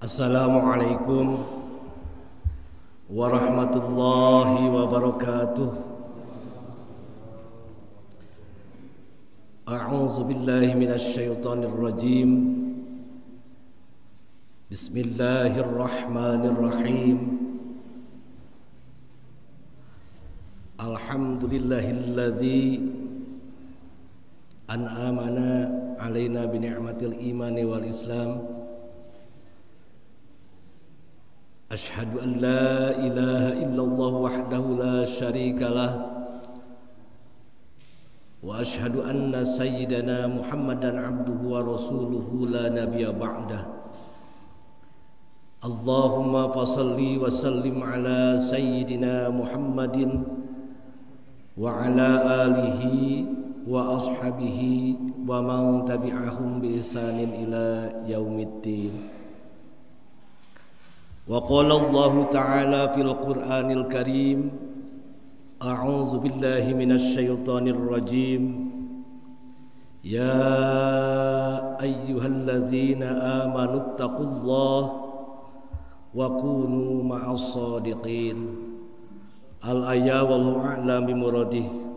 Assalamualaikum warahmatullahi wabarakatuh. A'udzu billahi minasy syaithanir rajim. Bismillahirrahmanirrahim. Alhamdulillahilladzi an'amana 'alaina bi ni'matil imani wal islam. Ashhadu an la ilaha illallah wahdahu la syarika lah wa ashhadu anna sayyidana Muhammadan abduhu wa rasuluhu la nabiyya ba'dah. Allahumma fasalli wa sallim ala sayyidina Muhammadin wa ala alihi wa ashabihi wa man tabi'ahum bi ihsanin ila yaumiddin. Wa qala Allah ta'ala fil Qur'anil Karim, a'udzu billahi minasy syaithanir rajim. Ya ayyuhalladzina amanu taqullaha wa kunu ma'as shadiqin. Al-ayat wallahu a'lam bimuradih.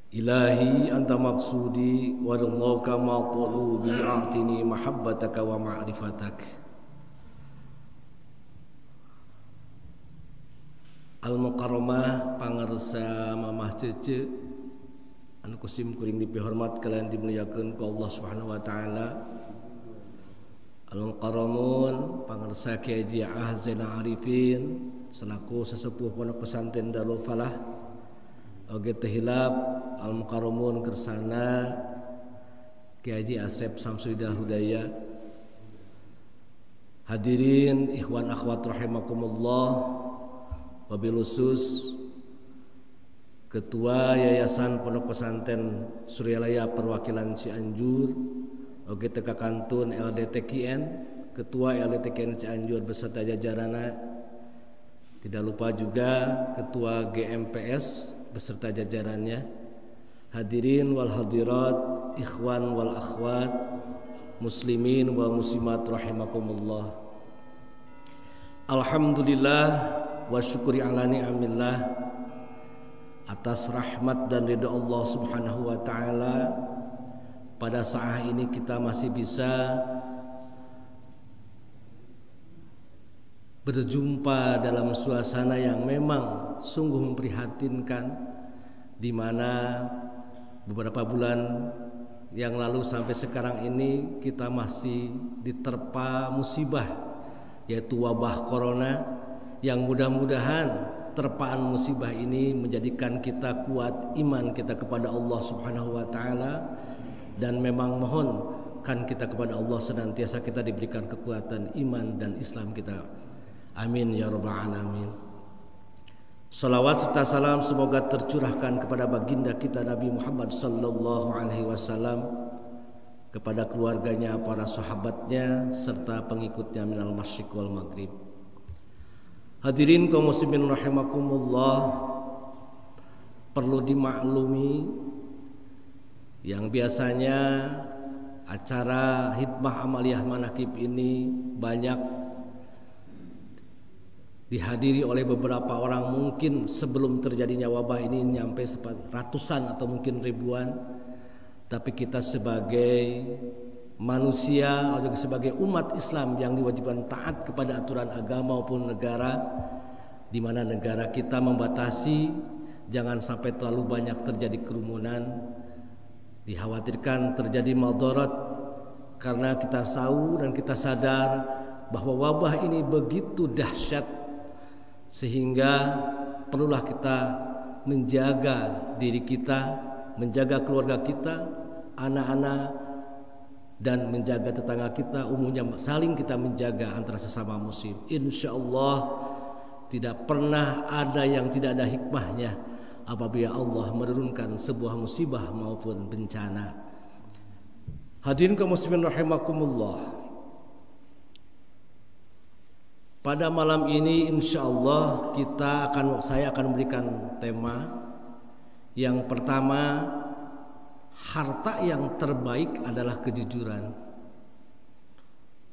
Ilahi anta maksudi wa ridhaka ma qulubi a'tini mahabbataka wa ma'rifatak. Al-Mukarramah pangarsa mamah cece anu kusim kuring dipihormat kalian dimuliakeun ku Allah Subhanahu wa taala. Al-Mukarramun pangarsa Kiai Haji Zainal Arifin selaku sesepuh pondok pesantren Darul Falah. Oge tehilap Al-Mukarramun kersana Kiai Haji Asep Samsudidah Hudaya. Hadirin ikhwan akhwat rahimakumullah, wabil khusus Ketua Yayasan Pondok Pesantren Suryalaya Perwakilan Cianjur, oge teka kantun LDTKN, Ketua LDTKN Cianjur beserta jajaranna. Tidak lupa juga Ketua GMPS beserta jajarannya. Hadirin wal hadirat, ikhwan wal akhwat, muslimin wal muslimat rahimakumullah. Alhamdulillah wa syukuri ala ni'amillah atas rahmat dan ridha Allah Subhanahu wa taala. Pada saat ini kita masih bisa berjumpa dalam suasana yang memang sungguh memprihatinkan, di mana beberapa bulan yang lalu sampai sekarang ini kita masih diterpa musibah, yaitu wabah corona, yang mudah-mudahan terpaan musibah ini menjadikan kita kuat iman kita kepada Allah Subhanahu wa taala, dan memang mohonkan kita kepada Allah senantiasa kita diberikan kekuatan iman dan Islam kita. Amin ya rabbal alamin. Salawat serta salam semoga tercurahkan kepada baginda kita Nabi Muhammad sallallahu alaihi wasallam, kepada keluarganya, para sahabatnya serta pengikutnya minal masyriq wal maghrib. Hadirin kaum muslimin rahimakumullah, perlu dimaklumi yang biasanya acara hikmah amaliyah manakib ini banyak dihadiri oleh beberapa orang, mungkin sebelum terjadinya wabah ini nyampe ratusan atau mungkin ribuan. Tapi kita sebagai manusia atau sebagai umat Islam yang diwajibkan taat kepada aturan agama maupun negara, di mana negara kita membatasi jangan sampai terlalu banyak terjadi kerumunan, dikhawatirkan terjadi madarat, karena kita tahu dan kita sadar bahwa wabah ini begitu dahsyat, sehingga perlulah kita menjaga diri kita, menjaga keluarga kita, anak-anak, dan menjaga tetangga kita, umumnya saling kita menjaga antara sesama muslim. Insyaallah tidak pernah ada yang tidak ada hikmahnya apabila Allah menurunkan sebuah musibah maupun bencana. Hadirin kaum muslimin rahimakumullah, pada malam ini insyaallah saya akan memberikan tema yang pertama, harta yang terbaik adalah kejujuran.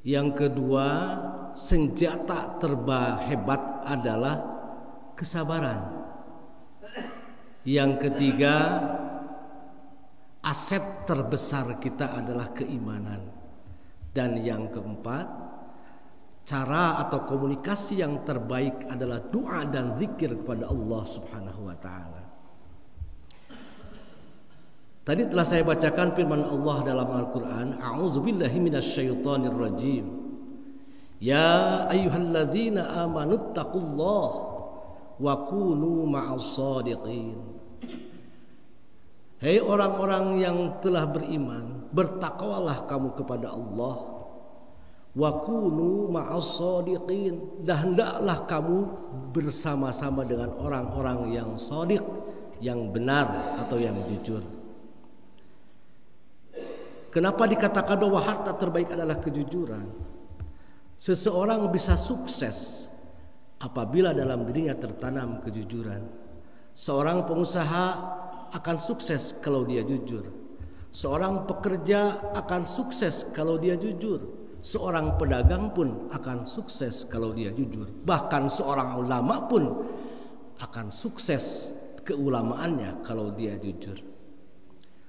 Yang kedua, senjata terhebat adalah kesabaran. Yang ketiga, aset terbesar kita adalah keimanan. Dan yang keempat, cara atau komunikasi yang terbaik adalah doa dan zikir kepada Allah Subhanahu wa taala. Tadi telah saya bacakan firman Allah dalam Al-Qur'an, a'udzubillahi minasyaitonir rajim. Ya ayyuhalladzina amanuttaqullaha wa kunu ma'as shadiqin. Hei orang-orang yang telah beriman, bertakwalah kamu kepada Allah. Wa kunu ma'as shadiqin, dan hendaklah kamu bersama-sama dengan orang-orang yang shadiq, yang benar atau yang jujur. Kenapa dikatakan bahwa harta terbaik adalah kejujuran? Seseorang bisa sukses apabila dalam dirinya tertanam kejujuran. Seorang pengusaha akan sukses kalau dia jujur. Seorang pekerja akan sukses kalau dia jujur. Seorang pedagang pun akan sukses kalau dia jujur. Bahkan seorang ulama pun akan sukses keulamaannya kalau dia jujur.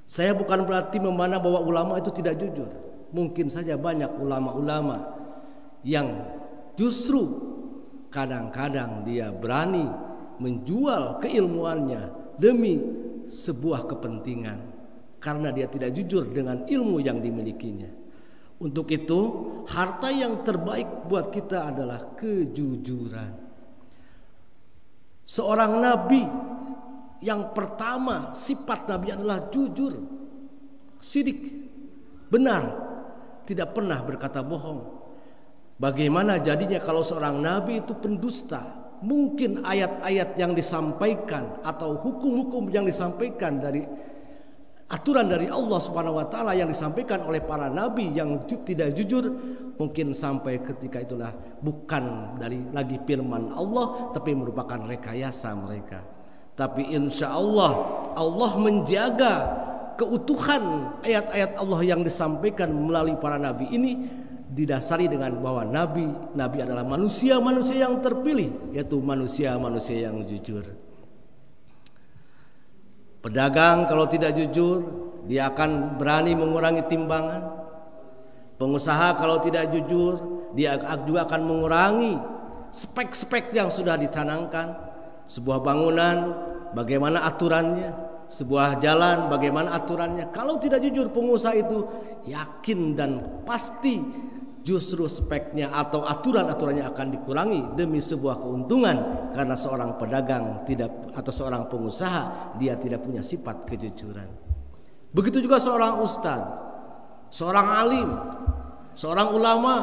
Saya bukan berarti memandang bahwa ulama itu tidak jujur. Mungkin saja banyak ulama-ulama yang justru kadang-kadang dia berani menjual keilmuannya demi sebuah kepentingan karena dia tidak jujur dengan ilmu yang dimilikinya. Untuk itu, harta yang terbaik buat kita adalah kejujuran. Seorang nabi yang pertama sifat nabi adalah jujur, sidik, benar, tidak pernah berkata bohong. Bagaimana jadinya kalau seorang nabi itu pendusta? Mungkin ayat-ayat yang disampaikan atau hukum-hukum yang disampaikan dari aturan dari Allah Subhanahu wa taala yang disampaikan oleh para nabi yang tidak jujur, mungkin sampai ketika itulah bukan dari lagi firman Allah tapi merupakan rekayasa mereka. Tapi insya Allah, Allah menjaga keutuhan ayat-ayat Allah yang disampaikan melalui para nabi ini didasari dengan bahwa nabi adalah manusia-manusia yang terpilih, yaitu manusia-manusia yang jujur. Pedagang kalau tidak jujur, dia akan berani mengurangi timbangan. Pengusaha kalau tidak jujur, dia juga akan mengurangi spek-spek yang sudah dicanangkan. Sebuah bangunan, bagaimana aturannya? Sebuah jalan, bagaimana aturannya? Kalau tidak jujur, pengusaha itu yakin dan pasti justru speknya atau aturan-aturannya akan dikurangi demi sebuah keuntungan, karena seorang pedagang tidak atau seorang pengusaha dia tidak punya sifat kejujuran. Begitu juga seorang ustadz, seorang alim, seorang ulama,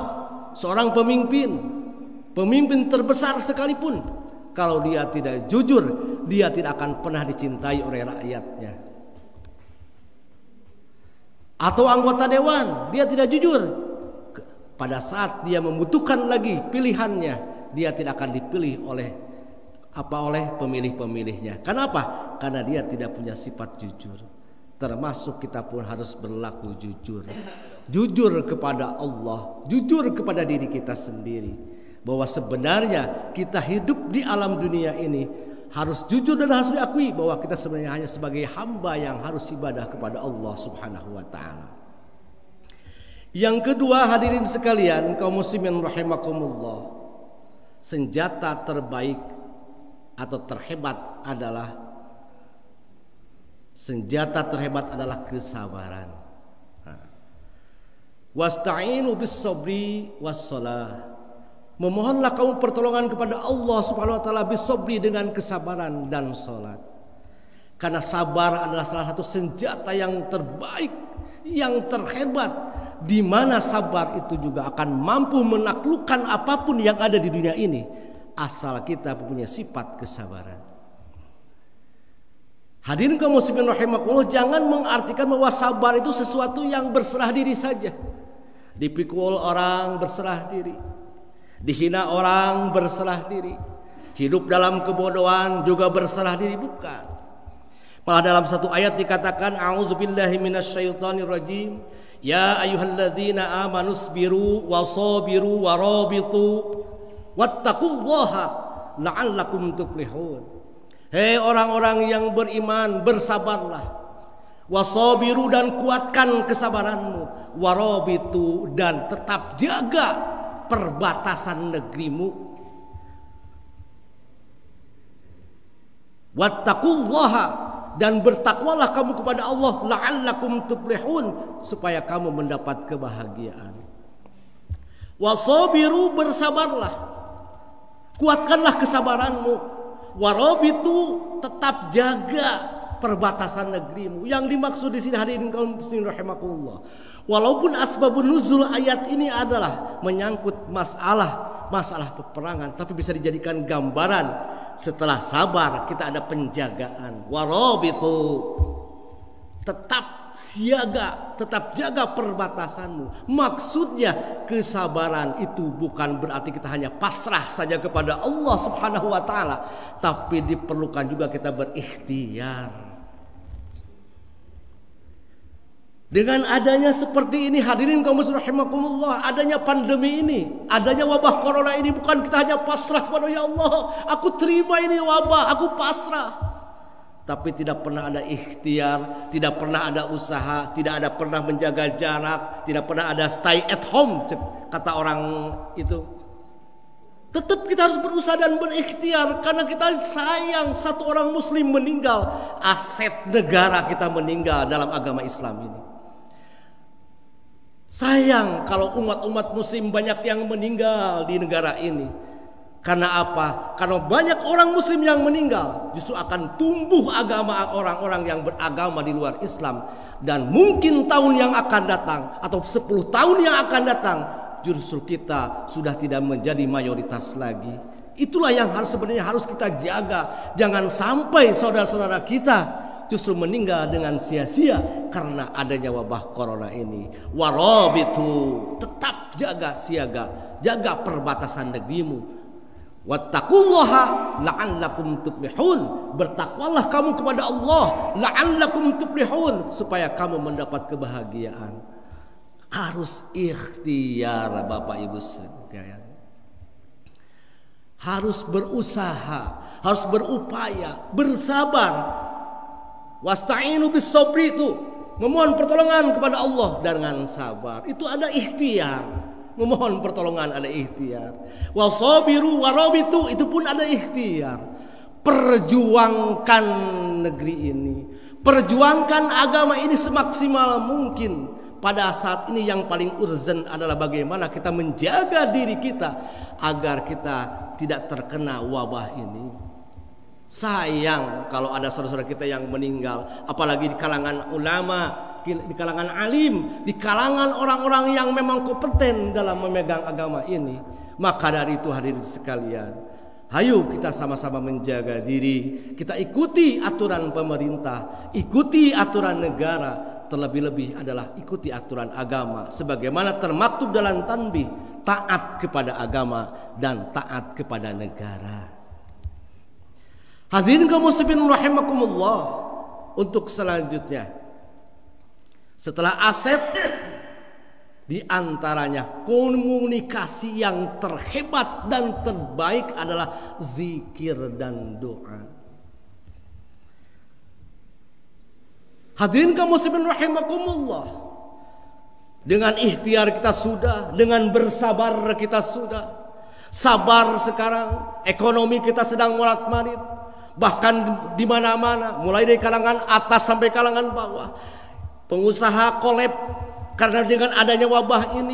seorang pemimpin terbesar sekalipun, kalau dia tidak jujur, dia tidak akan pernah dicintai oleh rakyatnya. Atau anggota dewan, dia tidak jujur. Pada saat dia membutuhkan lagi pilihannya, dia tidak akan dipilih oleh pemilih-pemilihnya. Kenapa? Karena dia tidak punya sifat jujur. Termasuk kita pun harus berlaku jujur. Jujur kepada Allah, jujur kepada diri kita sendiri, bahwa sebenarnya kita hidup di alam dunia ini harus jujur dan harus diakui bahwa kita sebenarnya hanya sebagai hamba yang harus ibadah kepada Allah Subhanahu wa taala. Yang kedua, hadirin sekalian, kaum muslimin rahimakumullah, senjata terbaik atau terhebat adalah kesabaran. Wasta'inu bis sabri was shalah. Memohonlah kamu pertolongan kepada Allah Subhanahu wa taala bis sabri, dengan kesabaran dan salat. Karena sabar adalah salah satu senjata yang terbaik, yang terhebat, di mana sabar itu juga akan mampu menaklukkan apapun yang ada di dunia ini, asal kita punya sifat kesabaran. Hadirin kaum muslimin rahimakumullah, jangan mengartikan bahwa sabar itu sesuatu yang berserah diri saja. Dipikul orang berserah diri, dihina orang berserah diri, hidup dalam kebodohan juga berserah diri, bukan. Malah dalam satu ayat dikatakan a'udzubillahi minasyaitonir rajim, Ya ayyuhalladzina amanu sabiru wasabiru warabitu wattaqullaha la'allakum tuflihun. Hei orang-orang yang beriman, bersabarlah. Wasabiru, dan kuatkan kesabaranmu. Warabitu, dan tetap jaga perbatasan negerimu. Wattaqullaha, dan bertakwalah kamu kepada Allah, la'allakum tuflihun, supaya kamu mendapat kebahagiaan. Wasabiru, bersabarlah, kuatkanlah kesabaranmu. Warabitu, tetap jaga perbatasan negerimu. Yang dimaksud di sini hadirin kaum muslimin rahimakumullah, walaupun asbabun nuzul ayat ini adalah menyangkut masalah peperangan, tapi bisa dijadikan gambaran. Setelah sabar kita ada penjagaan. Warabitu, tetap siaga, tetap jaga perbatasanmu. Maksudnya kesabaran itu bukan berarti kita hanya pasrah saja kepada Allah Subhanahu wa taala, tapi diperlukan juga kita berikhtiar. Dengan adanya seperti ini hadirin kaum muslimin rahimakumullah, adanya pandemi ini, adanya wabah corona ini, bukan kita hanya pasrah kepada ya Allah, aku terima ini wabah, aku pasrah. Tapi tidak pernah ada ikhtiar, tidak pernah ada usaha, tidak ada pernah menjaga jarak, tidak pernah ada stay at home kata orang itu. Tetap kita harus berusaha dan berikhtiar, karena kita sayang satu orang muslim meninggal, aset negara kita meninggal dalam agama Islam ini. Sayang kalau umat-umat muslim banyak yang meninggal di negara ini. Karena apa? Karena banyak orang muslim yang meninggal, justru akan tumbuh agama orang-orang yang beragama di luar Islam. Dan mungkin tahun yang akan datang atau 10 tahun yang akan datang, justru kita sudah tidak menjadi mayoritas lagi. Itulah yang sebenarnya harus kita jaga. Jangan sampai saudara-saudara kita justru meninggal dengan sia-sia karena adanya wabah corona ini. Warabitu, tetap jaga siaga, jaga perbatasan negerimu. Wattaqullaha la'allakum tuflihun, bertakwalah kamu kepada Allah, la'allakum tuflihun, supaya kamu mendapat kebahagiaan. Harus ikhtiar Bapak Ibu sekalian. Harus berusaha, harus berupaya, bersabar. Wasta'inu bis sabri, itu memohon pertolongan kepada Allah dengan sabar. Itu ada ikhtiar. Memohon pertolongan ada ikhtiar. Wasabiru warabitu, itu pun ada ikhtiar. Perjuangkan negeri ini, perjuangkan agama ini semaksimal mungkin. Pada saat ini yang paling urgent adalah bagaimana kita menjaga diri kita agar kita tidak terkena wabah ini. Sayang kalau ada saudara-saudara kita yang meninggal, apalagi di kalangan ulama, di kalangan alim, di kalangan orang-orang yang memang kompeten dalam memegang agama ini. Maka dari itu hadirin sekalian, ayo kita sama-sama menjaga diri. Kita ikuti aturan pemerintah, ikuti aturan negara, terlebih-lebih adalah ikuti aturan agama sebagaimana termaktub dalam tanbih, taat kepada agama dan taat kepada negara. Hadirin kaum muslimin rahimakumullah, untuk selanjutnya setelah aset, di antaranya komunikasi yang terhebat dan terbaik adalah zikir dan doa. Hadirin kaum muslimin rahimakumullah, dengan ikhtiar kita sudah, dengan bersabar kita sudah. Sabar sekarang, ekonomi kita sedang morat-marit, bahkan di mana-mana, mulai dari kalangan atas sampai kalangan bawah. Pengusaha kolab karena dengan adanya wabah ini.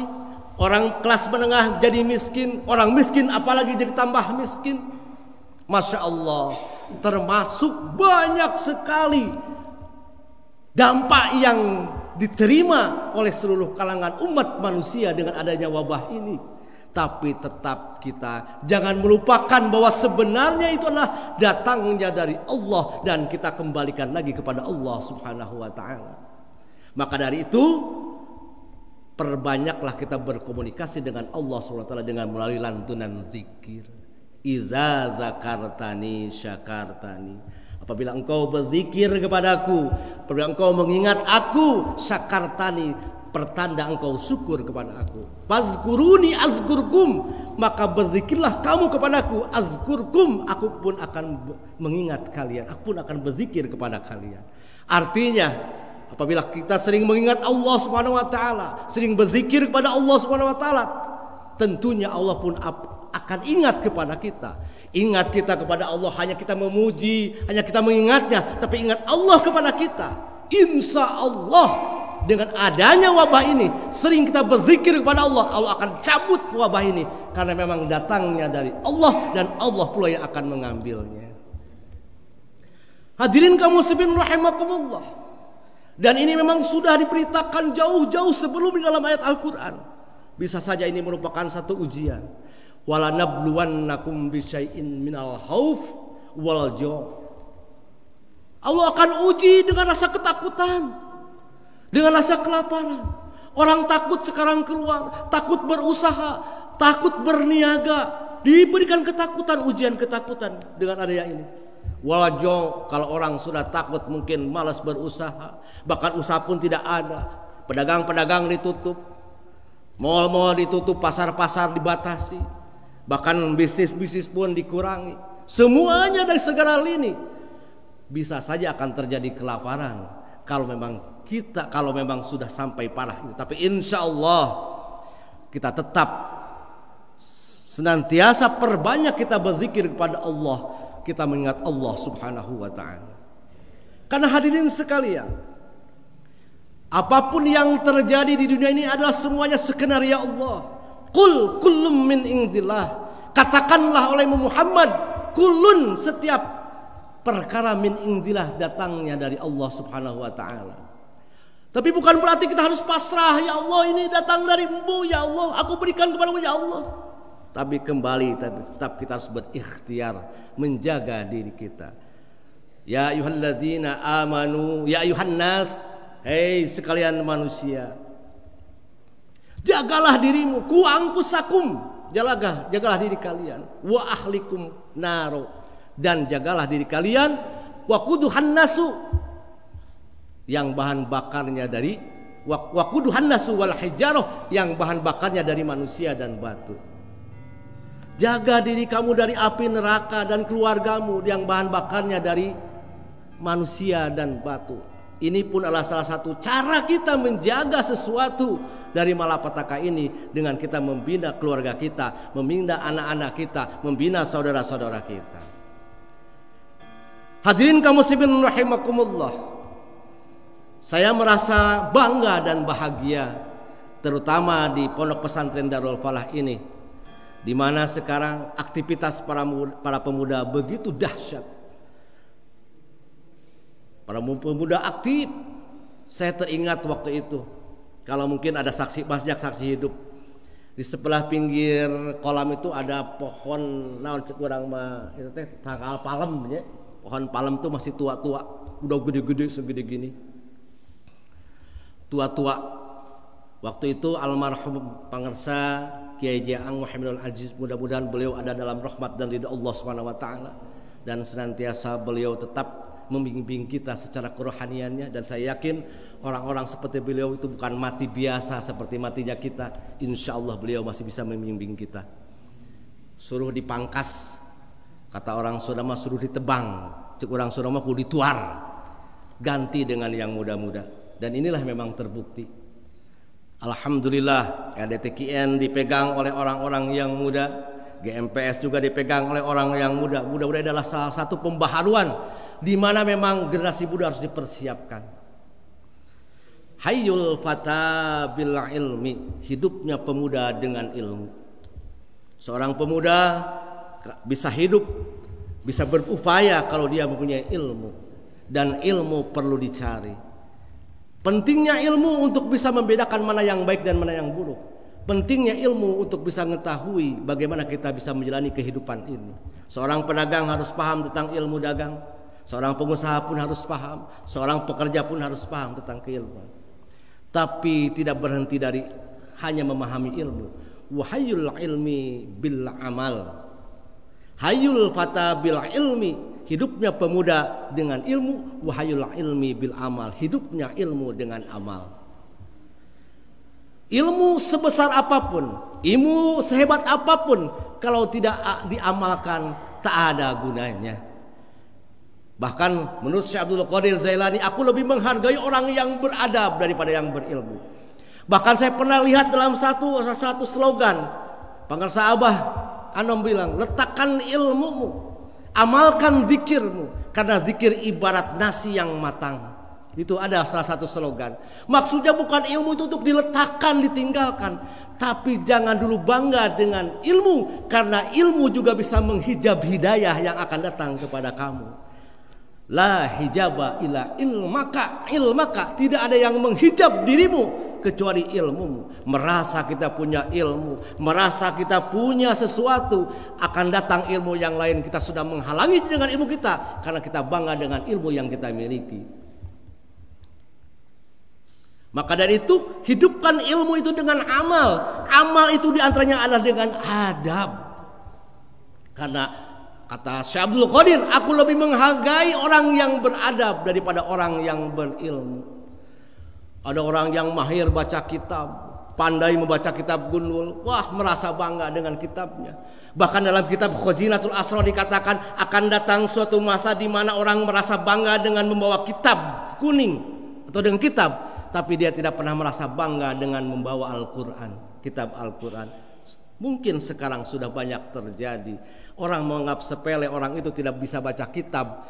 Orang kelas menengah jadi miskin, orang miskin apalagi jadi tambah miskin. Masya Allah, termasuk banyak sekali dampak yang diterima oleh seluruh kalangan umat manusia dengan adanya wabah ini. Tapi tetap kita jangan melupakan bahwa sebenarnya itu adalah datangnya dari Allah, dan kita kembalikan lagi kepada Allah Subhanahu wa ta'ala. Maka dari itu perbanyaklah kita berkomunikasi dengan Allah Subhanahu wa ta'ala dengan melalui lantunan zikir. Iza zakartani syakartani, apabila engkau berzikir kepadaku, apabila engkau mengingat aku, syakartani, pertanda engkau syukur kepada aku. Fazkuruni azkurkum, maka berzikirlah kamu kepadaku, azkurkum, aku pun akan mengingat kalian, aku pun akan berzikir kepada kalian. Artinya apabila kita sering mengingat Allah Subhanahu wa taala, sering berzikir kepada Allah Subhanahu wa taala, tentunya Allah pun akan ingat kepada kita. Ingat kita kepada Allah, hanya kita memuji, hanya kita mengingatnya, tapi ingat Allah kepada kita. Insya Allah dengan adanya wabah ini, sering kita berzikir kepada Allah, Allah akan cabut wabah ini, karena memang datangnya dari Allah dan Allah pula yang akan mengambilnya. Hadirin kaum muslimin rahimakumullah. Dan ini memang sudah diberitakan jauh-jauh sebelum di dalam ayat Al-Quran. Bisa saja ini merupakan satu ujian. Wala nabluwannakum bisyai'in minal khauf wal ju'. Allah akan uji dengan rasa ketakutan, dengan rasa kelaparan. Orang takut sekarang keluar, takut berusaha, takut berniaga, diberikan ketakutan, ujian ketakutan dengan adanya ini. Wal ju', kalau orang sudah takut mungkin malas berusaha, bahkan usaha pun tidak ada. Pedagang-pedagang ditutup, mal-mal ditutup, pasar-pasar dibatasi, bahkan bisnis-bisnis pun dikurangi. Semuanya dari segala lini. Bisa saja akan terjadi kelaparan kalau memang sudah sampai parah itu. Tapi insya Allah kita tetap senantiasa perbanyak kita berzikir kepada Allah, kita mengingat Allah Subhanahu wa ta'ala. Karena hadirin sekalian, apapun yang terjadi di dunia ini adalah semuanya skenario Allah. Qul kullum min indillah, katakanlah oleh Muhammad, kullun, setiap perkara min indillah, datangnya dari Allah Subhanahu wa ta'ala. Tapi bukan berarti kita harus pasrah, ya Allah ini datang darimu, ya Allah aku berikan kepadamu, ya Allah. Tapi tetap kita harus berikhtiar menjaga diri kita. Ya ayyuhalladzina amanu, ya ayyuhan nas, hei sekalian manusia, jagalah dirimu, ku anfusakum, jagalah diri kalian, wa ahlikum naro, dan jagalah diri kalian, wa quduhan nasu, yang bahan bakarnya dari wa quduhan nasu wal hijarah, yang bahan bakarnya dari manusia dan batu. Jaga diri kamu dari api neraka dan keluargamu yang bahan bakarnya dari manusia dan batu. Ini pun adalah salah satu cara kita menjaga sesuatu dari malapetaka ini, dengan kita membina keluarga kita, membina anak-anak kita, membina saudara-saudara kita. Hadirin kaum muslimin rahimakumullah. Saya merasa bangga dan bahagia, terutama di Pondok Pesantren Darul Falah ini, di mana sekarang aktivitas para pemuda begitu dahsyat. Para pemuda aktif. Saya teringat waktu itu, kalau mungkin ada banyak saksi hidup, di sebelah pinggir kolam itu ada pohon naon kurang mah itu teh tanggal palem ya. Pohon palem itu masih tua-tua, udah gede-gede segede gini. Tua-tua. Waktu itu almarhum pangersa Kiai Jaang Muhammadul Aziz, mudah-mudahan beliau ada dalam rahmat dan ridha Allah Subhanahu wa taala, dan senantiasa beliau tetap membimbing kita secara kerohaniannya. Dan saya yakin orang-orang seperti beliau itu bukan mati biasa seperti matinya kita. Insya Allah beliau masih bisa membimbing kita. Suruh dipangkas, kata orang Sunda mah suruh ditebang, cek orang Sunda mah kudu dituar, ganti dengan yang muda-muda. Dan inilah memang terbukti. Alhamdulillah, RDTKN dipegang oleh orang-orang yang muda, GMPS juga dipegang oleh orang yang muda. Mudah-mudahan adalah salah satu pembaharuan di mana memang generasi muda harus dipersiapkan. Hayyul fata bil ilmi, hidupnya pemuda dengan ilmu. Seorang pemuda bisa hidup, bisa berupaya kalau dia mempunyai ilmu, dan ilmu perlu dicari. Pentingnya ilmu untuk bisa membedakan mana yang baik dan mana yang buruk. Pentingnya ilmu untuk bisa mengetahui bagaimana kita bisa menjalani kehidupan ini. Seorang pedagang harus paham tentang ilmu dagang. Seorang pengusaha pun harus paham. Seorang pekerja pun harus paham tentang keilmuan. Tapi tidak berhenti dari hanya memahami ilmu. Wahayul ilmi bil amal. Hayul fata bil ilmi, hidupnya pemuda dengan ilmu. Wahayul ilmi bil amal, hidupnya ilmu dengan amal. Ilmu sebesar apapun, ilmu sehebat apapun, kalau tidak diamalkan tak ada gunanya. Bahkan menurut Syekh Abdul Qadir Zailani, aku lebih menghargai orang yang beradab daripada yang berilmu. Bahkan saya pernah lihat dalam satu slogan Pangarsa Abah Anom bilang, letakkan ilmumu, amalkan zikirmu, karena zikir ibarat nasi yang matang. Itu ada salah satu slogan. Maksudnya bukan ilmu itu untuk diletakkan, ditinggalkan, tapi jangan dulu bangga dengan ilmu, karena ilmu juga bisa menghijab hidayah yang akan datang kepada kamu. La hijaba ila ilmaka, tidak ada yang menghijab dirimu kecuali ilmumu. Merasa kita punya ilmu, merasa kita punya sesuatu, akan datang ilmu yang lain, kita sudah menghalangi dengan ilmu kita karena kita bangga dengan ilmu yang kita miliki. Maka dari itu, hidupkan ilmu itu dengan amal. Amal itu diantaranya adalah dengan adab. Karena kata Syekh Abdul Qadir, aku lebih menghargai orang yang beradab daripada orang yang berilmu. Ada orang yang mahir baca kitab, pandai membaca kitab gundul, wah merasa bangga dengan kitabnya. Bahkan dalam kitab Khazinatul Asrar dikatakan akan datang suatu masa di mana orang merasa bangga dengan membawa kitab kuning atau dengan kitab, tapi dia tidak pernah merasa bangga dengan membawa Al-Quran, kitab Al-Quran. Mungkin sekarang sudah banyak terjadi. Orang menganggap sepele, orang itu tidak bisa baca kitab,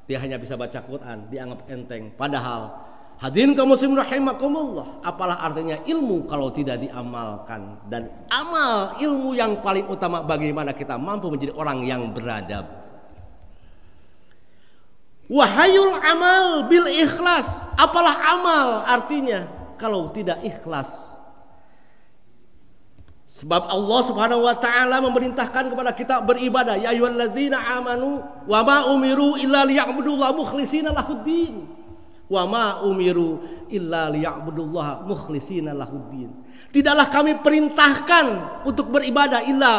dia hanya bisa baca Quran, dianggap enteng. Padahal hadirin kaum muslimin rahimakumullah, apalah artinya ilmu kalau tidak diamalkan. Dan amal ilmu yang paling utama bagaimana kita mampu menjadi orang yang beradab. Wahayul amal bil ikhlas, apalah amal artinya kalau tidak ikhlas. Sebab Allah Subhanahu wa taala memerintahkan kepada kita beribadah, ya ayyuhalladzina amanu wa ma umiru illa liya'budullaha mukhlishina lahuddin. Wa ma umiru illa liya'budullaha mukhlishina lahuddin. Tidaklah kami perintahkan untuk beribadah illa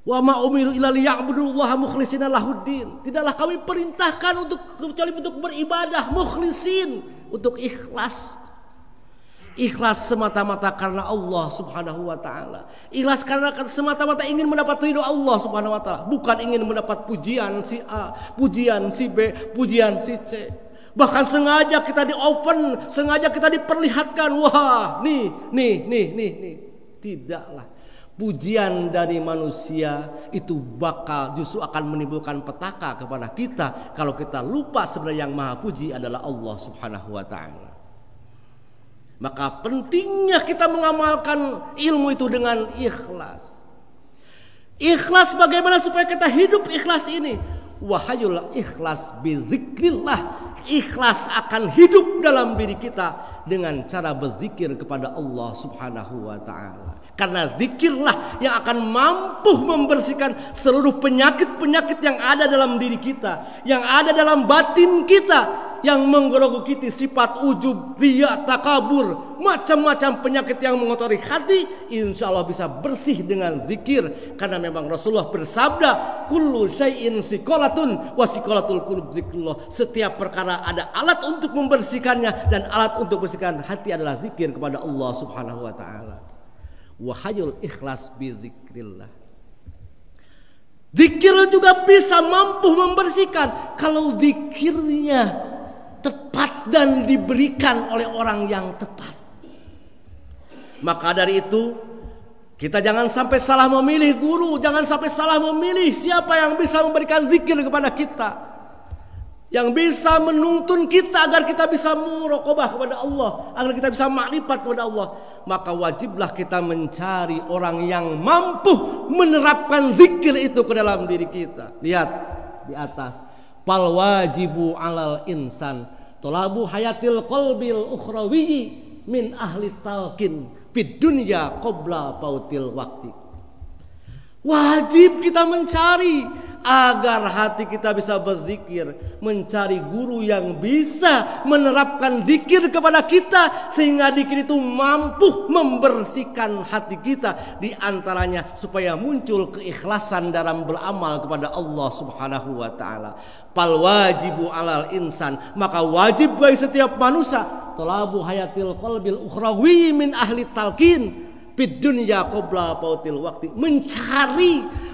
wa ma umiru illa liya'budullaha mukhlishina lahuddin. Tidaklah kami perintahkan kecuali untuk beribadah mukhlisin, untuk ikhlas. Ikhlas semata-mata karena Allah Subhanahu wa taala. Ikhlas karena semata-mata ingin mendapat ridho Allah Subhanahu wa taala, bukan ingin mendapat pujian si A, pujian si B, pujian si C. Bahkan sengaja kita di-open, sengaja kita diperlihatkan, wah, nih. Tidaklah. Pujian dari manusia itu bakal justru akan menimbulkan petaka kepada kita kalau kita lupa sebenarnya yang Maha Puji adalah Allah Subhanahu wa taala. Maka pentingnya kita mengamalkan ilmu itu dengan ikhlas. Ikhlas bagaimana supaya kita hidup ikhlas ini? Wahayul ikhlas bizikrillah. Ikhlas akan hidup dalam diri kita dengan cara berzikir kepada Allah Subhanahu wa taala. Karena zikirlah yang akan mampu membersihkan seluruh penyakit-penyakit yang ada dalam diri kita, yang ada dalam batin kita, yang menggerogoti sifat ujub, riya, takabur, macam-macam penyakit yang mengotori hati, insya Allah bisa bersih dengan zikir. Karena memang Rasulullah bersabda, kullu syai'in siqolatun wa siqolatul qulub zikrullah. Setiap perkara ada alat untuk membersihkannya, dan alat untuk membersihkan hati adalah zikir kepada Allah Subhanahu wa taala. Wahayul ikhlas bi zikrillah. Zikir juga bisa mampu membersihkan kalau zikirnya tepat dan diberikan oleh orang yang tepat. Maka dari itu kita jangan sampai salah memilih guru, jangan sampai salah memilih siapa yang bisa memberikan zikir kepada kita, yang bisa menuntun kita agar kita bisa muraqabah kepada Allah, agar kita bisa makrifat kepada Allah. Maka wajiblah kita mencari orang yang mampu menerapkan zikir itu ke dalam diri kita. Lihat di atas, fal wajibu alal insan talabu hayatil qalbil ukhrawiyyi min ahli talqin fid dunya qabla pautil waqti. Wajib kita mencari agar hati kita bisa berzikir, mencari guru yang bisa menerapkan zikir kepada kita sehingga zikir itu mampu membersihkan hati kita, di antaranya supaya muncul keikhlasan dalam beramal kepada Allah Subhanahu wa taala. Fal wajibu alal insan, maka wajib bagi setiap manusia talabu hayatil qalbil ukhrawi min ahli talqin fid dunya qabla pautil waktu.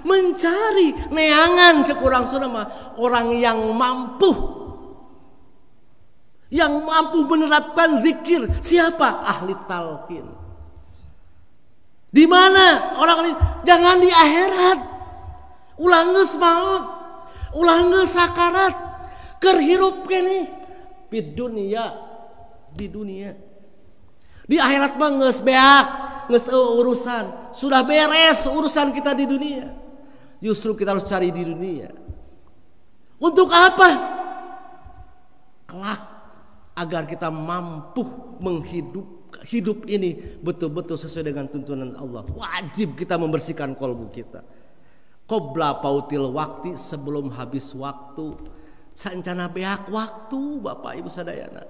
Mencari neangan cek urang Sunda mah orang yang mampu menerapkan zikir. Siapa? Ahli talqin. Di mana orang ini? Jangan di akhirat. Ulah geus maut, ulah geus sakarat, keur hirup keneh fid dunya, di dunia. Di akhirat mah geus beak, geus urusan, sudah beres urusan kita di dunia. Justru kita harus cari di dunia. Untuk apa? Kelak agar kita mampu hidup ini betul-betul sesuai dengan tuntunan Allah. Wajib kita membersihkan kalbu kita. Qabla pautil waktu, sebelum habis waktu. Saencana beak waktu Bapak Ibu sadayana.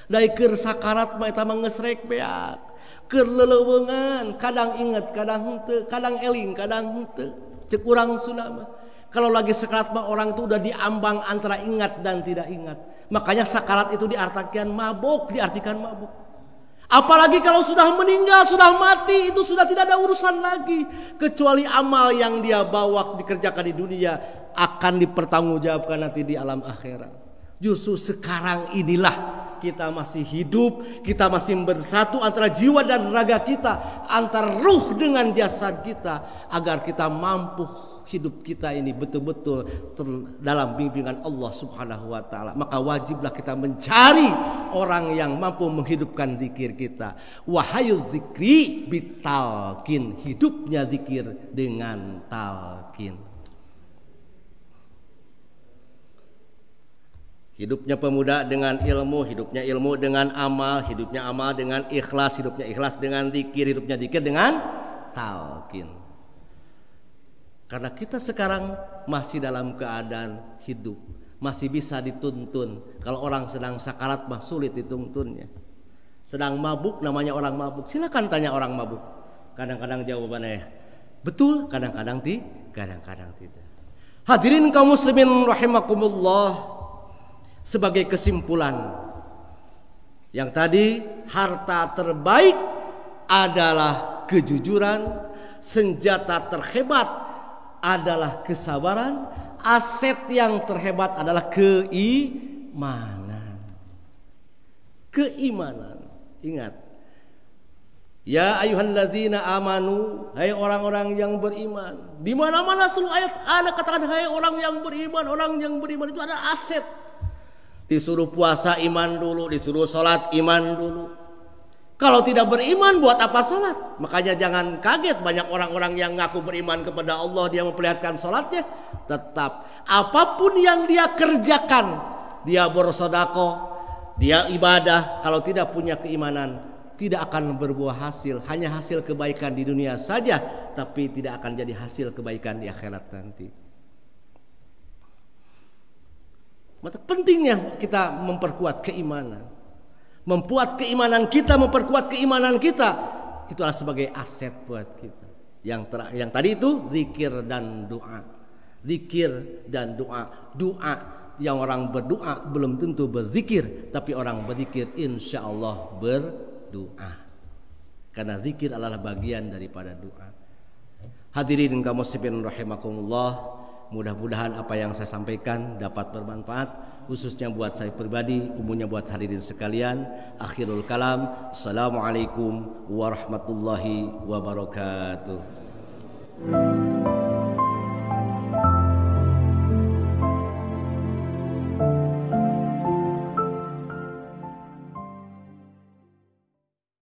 Dari keur sakarat mah eta mah geus rek beak. Keur leuleungan, kadang inget, kadang henteu, kadang eling, kadang henteu. Cek urang Sunda mah. Kalau lagi sakarat mah orang itu udah diambang antara ingat dan tidak ingat. Makanya sakarat itu diartikan mabuk. Apalagi kalau sudah meninggal, sudah mati, itu sudah tidak ada urusan lagi. Kecuali amal yang dia bawa dikerjakan di dunia akan dipertanggungjawabkan nanti di alam akhirat. Justru sekarang inilah kita masih hidup, kita masih bersatu antara jiwa dan raga kita, antara ruh dengan jasad kita, agar kita mampu hidup kita ini betul-betul dalam bimbingan Allah Subhanahu wa taala. Maka wajiblah kita mencari orang yang mampu menghidupkan zikir kita. Wahayu zikri bitalkin, hidupnya zikir dengan talqin. Hidupnya pemuda dengan ilmu, hidupnya ilmu dengan amal, hidupnya amal dengan ikhlas, hidupnya ikhlas dengan zikir, hidupnya zikir dengan talqin. Karena kita sekarang masih dalam keadaan hidup, masih bisa dituntun. Kalau orang sedang sakarat mah sulit dituntunnya. Sedang mabuk, namanya orang mabuk. Silakan tanya orang mabuk. Kadang-kadang jawabannya betul, kadang-kadang tidak. Hadirin kaum muslimin rahimakumullah. Sebagai kesimpulan, yang tadi harta terbaik adalah kejujuran, senjata terhebat adalah kesabaran, aset yang terhebat adalah keimanan. Ingat, ya ayyuhalladzina amanu, hai orang-orang yang beriman. Di mana-mana seluruh ayat ada katakan hai orang yang beriman. Orang yang beriman itu ada aset. Disuruh puasa iman dulu, disuruh sholat iman dulu. Kalau tidak beriman buat apa sholat? Makanya jangan kaget banyak orang-orang yang ngaku beriman kepada Allah, dia memperlihatkan sholatnya. Tetap apapun yang dia kerjakan, dia bersedekah, dia ibadah, kalau tidak punya keimanan tidak akan berbuah hasil. Hanya hasil kebaikan di dunia saja, tapi tidak akan jadi hasil kebaikan di akhirat nanti. Maka pentingnya kita memperkuat keimanan. Memperkuat keimanan kita itulah sebagai aset buat kita. Yang tadi itu zikir dan doa. Zikir dan doa. Doa yang orang berdoa belum tentu berzikir, tapi orang berzikir insya Allah berdoa. Karena zikir adalah bagian daripada doa. Hadirin kaum muslimin rahimakumullah. Mudah-mudahan apa yang saya sampaikan dapat bermanfaat, khususnya buat saya pribadi, umumnya buat hadirin sekalian. Akhirul kalam, assalamualaikum warahmatullahi wabarakatuh.